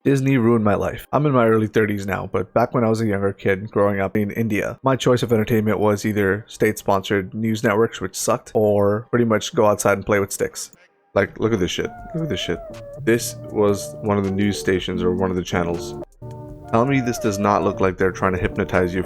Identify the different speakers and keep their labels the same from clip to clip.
Speaker 1: Disney ruined my life. I'm in my early 30s now, but back when I was a younger kid growing up in India, my choice of entertainment was either state-sponsored news networks, which sucked, or pretty much go outside and play with sticks. Like, look at this shit. Look at this shit. This was one of the news stations or one of the channels. Tell me this does not look like they're trying to hypnotize you.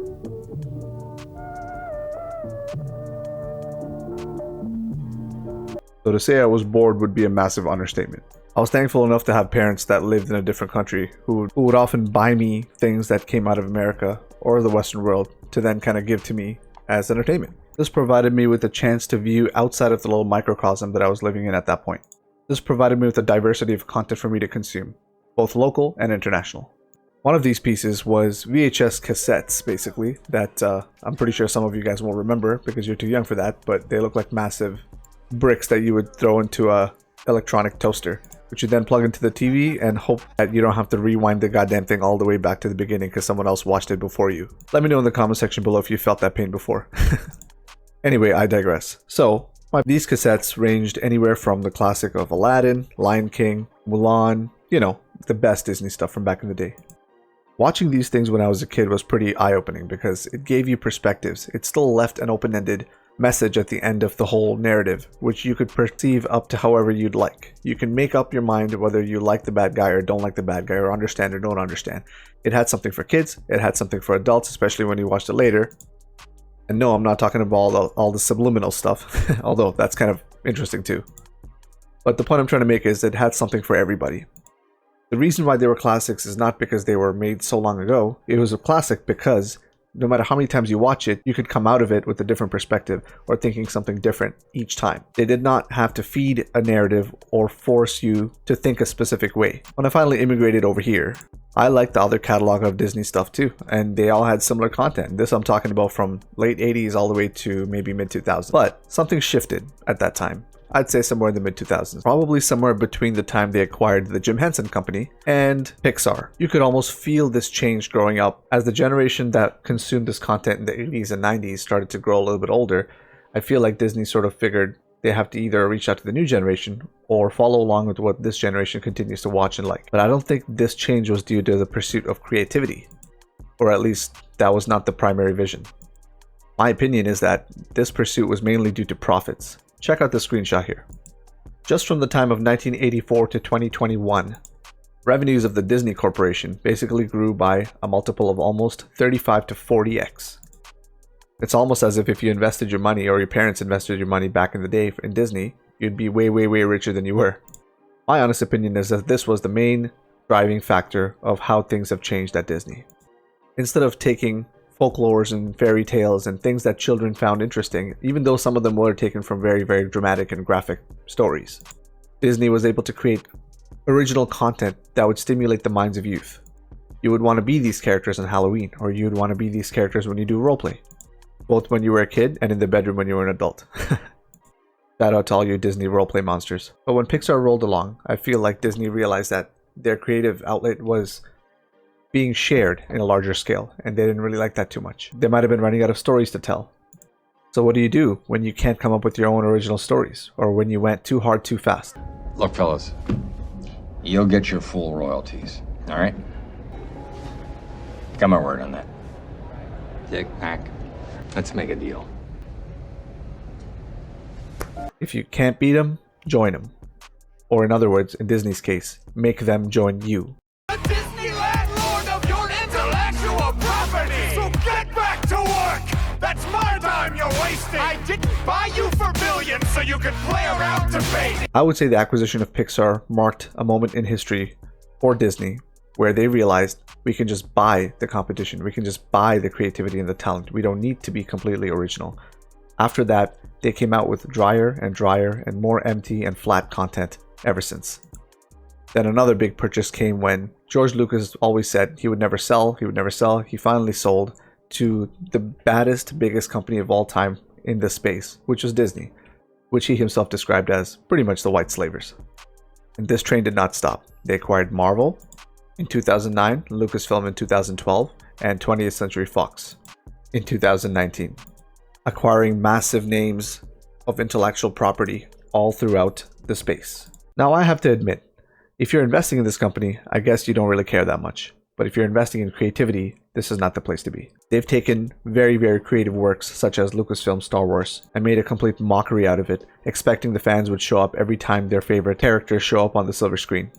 Speaker 1: So to say I was bored would be a massive understatement. I was thankful enough to have parents that lived in a different country who would often buy me things that came out of America or the Western world to then kind of give to me as entertainment. This provided me with a chance to view outside of the little microcosm that I was living in at that point. This provided me with a diversity of content for me to consume, both local and international. One of these pieces was VHS cassettes, basically, that I'm pretty sure some of you guys won't remember because you're too young for that, but they look like massive bricks that you would throw into a electronic toaster, which you then plug into the TV and hope that you don't have to rewind the goddamn thing all the way back to the beginning because someone else watched it before you. Let me know in the comment section below if you felt that pain before. Anyway, I digress. So, these cassettes ranged anywhere from the classic of Aladdin, Lion King, Mulan, you know, the best Disney stuff from back in the day. Watching these things when I was a kid was pretty eye-opening because it gave you perspectives. It still left an open-ended message at the end of the whole narrative, which you could perceive up to however you'd like. You can make up your mind whether you like the bad guy or don't like the bad guy or understand or don't understand. It had something for kids, it had something for adults, especially when you watched it later. And no, I'm not talking about all the subliminal stuff, although that's kind of interesting too. But the point I'm trying to make is it had something for everybody. The reason why they were classics is not because they were made so long ago. It was a classic because no matter how many times you watch it, you could come out of it with a different perspective or thinking something different each time. They did not have to feed a narrative or force you to think a specific way. When I finally immigrated over here, I liked the other catalog of Disney stuff too, and they all had similar content. This I'm talking about from late 80s all the way to maybe mid 2000s. But something shifted at that time. I'd say somewhere in the mid 2000s, probably somewhere between the time they acquired the Jim Henson Company and Pixar. You could almost feel this change growing up as the generation that consumed this content in the 80s and 90s started to grow a little bit older. I feel like Disney sort of figured they have to either reach out to the new generation or follow along with what this generation continues to watch and like. But I don't think this change was due to the pursuit of creativity, or at least that was not the primary vision. My opinion is that this pursuit was mainly due to profits. Check out the screenshot here. Just from the time of 1984 to 2021, revenues of the Disney Corporation basically grew by a multiple of almost 35 to 40x. It's almost as if you invested your money or your parents invested your money back in the day in Disney, you'd be way, way, way richer than you were. My honest opinion is that this was the main driving factor of how things have changed at Disney. Instead of taking folklores and fairy tales and things that children found interesting, even though some of them were taken from very, very dramatic and graphic stories, Disney was able to create original content that would stimulate the minds of youth. You would want to be these characters on Halloween, or you would want to be these characters when you do roleplay, both when you were a kid and in the bedroom when you were an adult. Shout out to all you Disney roleplay monsters. But when Pixar rolled along, I feel like Disney realized that their creative outlet was being shared in a larger scale, and they didn't really like that too much. They might have been running out of stories to tell. So what do you do when you can't come up with your own original stories, or when you went too hard too fast?
Speaker 2: Look, fellas, you'll get your full royalties, all right? Got my word on that. Dick, Mac, let's make a deal.
Speaker 1: If you can't beat them, join them. Or in other words, in Disney's case, make them join you.
Speaker 3: I didn't buy you for millions so you could play around debate.
Speaker 1: I would say the acquisition of Pixar marked a moment in history for Disney where they realized we can just buy the competition. We can just buy the creativity and the talent. We don't need to be completely original. After that, they came out with drier and more empty and flat content ever since. Then another big purchase came when George Lucas always said he would never sell. He finally sold to the baddest, biggest company of all time in this space, which was Disney, which he himself described as pretty much the white slavers. And this train did not stop. They acquired Marvel in 2009, Lucasfilm in 2012, and 20th Century Fox in 2019, acquiring massive names of intellectual property all throughout the space. Now I have to admit, If you're investing in this company, I guess you don't really care that much. But if you're investing in creativity, this is not the place to be. They've taken very, very creative works such as Lucasfilm Star Wars and made a complete mockery out of it, expecting the fans would show up every time their favorite characters show up on the silver screen.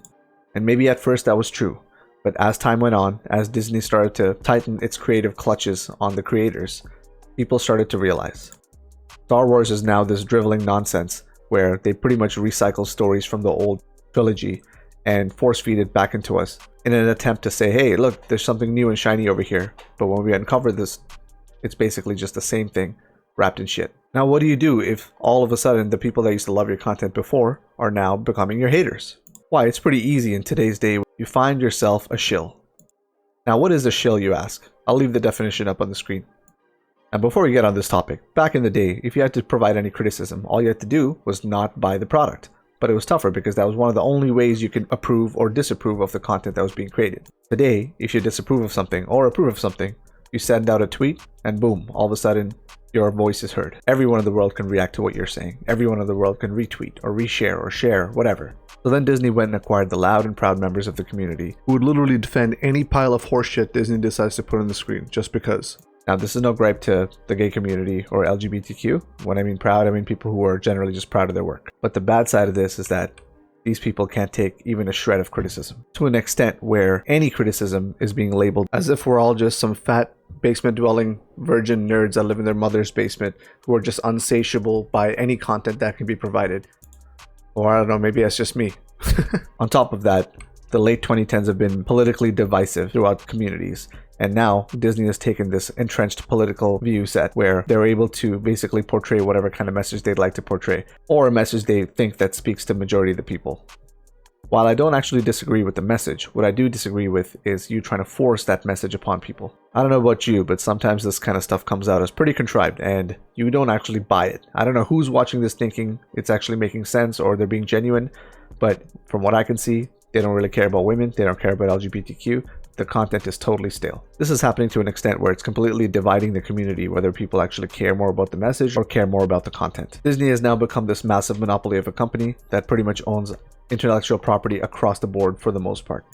Speaker 1: And maybe at first that was true, but as time went on, as Disney started to tighten its creative clutches on the creators, people started to realize Star Wars is now this driveling nonsense where they pretty much recycle stories from the old trilogy and force feed it back into us in an attempt to say, hey, look, there's something new and shiny over here. But when we uncover this, it's basically just the same thing wrapped in shit. Now, what do you do if all of a sudden the people that used to love your content before are now becoming your haters? Why, it's pretty easy in today's day. You find yourself a shill. Now, what is a shill, you ask? I'll leave the definition up on the screen. And before we get on this topic, back in the day, if you had to provide any criticism, all you had to do was not buy the product. But it was tougher because that was one of the only ways you could approve or disapprove of the content that was being created. Today, if you disapprove of something or approve of something, you send out a tweet and boom, all of a sudden, your voice is heard. Everyone in the world can react to what you're saying. Everyone in the world can retweet or reshare or share, whatever. So then Disney went and acquired the loud and proud members of the community who would literally defend any pile of horseshit Disney decides to put on the screen just because. Now, this is no gripe to the gay community or LGBTQ. When I mean proud, I mean people who are generally just proud of their work. But the bad side of this is that these people can't take even a shred of criticism, to an extent where any criticism is being labeled as if we're all just some fat basement-dwelling virgin nerds that live in their mother's basement who are just unsatiable by any content that can be provided. Or I don't know, maybe that's just me. On top of that, the late 2010s have been politically divisive throughout communities. And now Disney has taken this entrenched political view set where they're able to basically portray whatever kind of message they'd like to portray, or a message they think that speaks to the majority of the people. While I don't actually disagree with the message, what I do disagree with is you trying to force that message upon people. I don't know about you, but sometimes this kind of stuff comes out as pretty contrived and you don't actually buy it. I don't know who's watching this thinking it's actually making sense or they're being genuine, but from what I can see, they don't really care about women, they don't care about LGBTQ. The content is totally stale. This is happening to an extent where it's completely dividing the community, whether people actually care more about the message or care more about the content. Disney has now become this massive monopoly of a company that pretty much owns intellectual property across the board for the most part.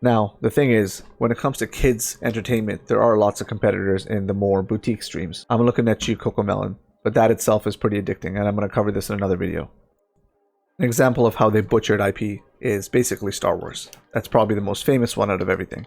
Speaker 1: Now, the thing is, when it comes to kids entertainment, there are lots of competitors in the more boutique streams. I'm looking at you, Cocomelon, but that itself is pretty addicting, and I'm going to cover this in another video. An example of how they butchered IP is basically Star Wars. That's probably the most famous one out of everything.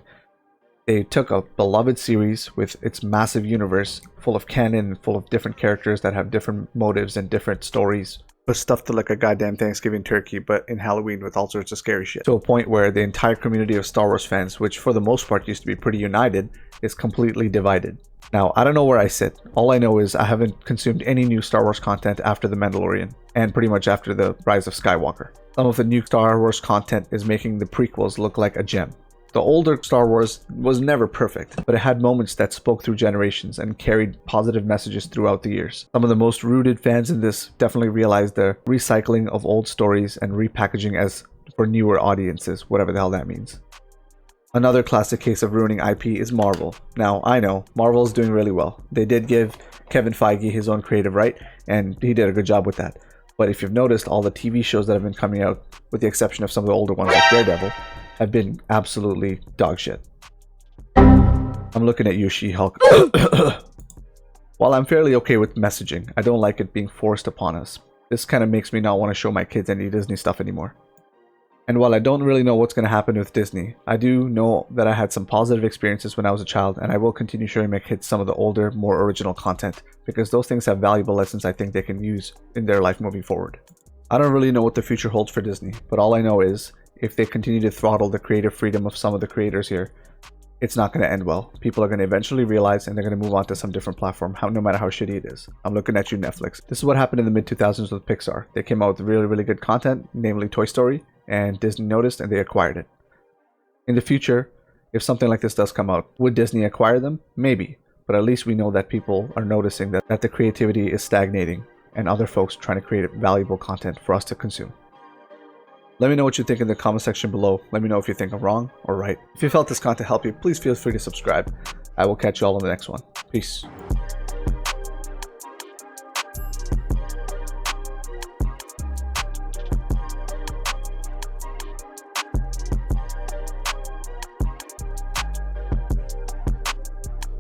Speaker 1: They took a beloved series with its massive universe full of canon, full of different characters that have different motives and different stories, but stuffed to like a goddamn Thanksgiving turkey, but in Halloween with all sorts of scary shit. To a point where the entire community of Star Wars fans, which for the most part used to be pretty united, is completely divided. Now, I don't know where I sit. All I know is I haven't consumed any new Star Wars content after The Mandalorian, and pretty much after the Rise of Skywalker. Some of the new Star Wars content is making the prequels look like a gem. The older Star Wars was never perfect, but it had moments that spoke through generations and carried positive messages throughout the years. Some of the most rooted fans in this definitely realized the recycling of old stories and repackaging as for newer audiences, whatever the hell that means. Another classic case of ruining IP is Marvel. Now, I know, Marvel is doing really well. They did give Kevin Feige his own creative right, and he did a good job with that. But if you've noticed, all the TV shows that have been coming out, with the exception of some of the older ones like Daredevil, have been absolutely dog shit. I'm looking at you, She-Hulk. While I'm fairly okay with messaging, I don't like it being forced upon us. This kind of makes me not want to show my kids any Disney stuff anymore. And while I don't really know what's going to happen with Disney, I do know that I had some positive experiences when I was a child, and I will continue showing my kids some of the older, more original content, because those things have valuable lessons I think they can use in their life moving forward. I don't really know what the future holds for Disney, but all I know is, if they continue to throttle the creative freedom of some of the creators here, it's not going to end well. People are going to eventually realize, and they're going to move on to some different platform, no matter how shitty it is. I'm looking at you, Netflix. This is what happened in the mid-2000s with Pixar. They came out with really, really good content, namely Toy Story, and Disney noticed and they acquired it. In the future, if something like this does come out, would Disney acquire them? Maybe, but at least we know that people are noticing that the creativity is stagnating and other folks trying to create valuable content for us to consume. Let me know what you think in the comment section below. Let me know if you think I'm wrong or right. If you felt this content helped you, please feel free to subscribe. I will catch you all in the next one. Peace.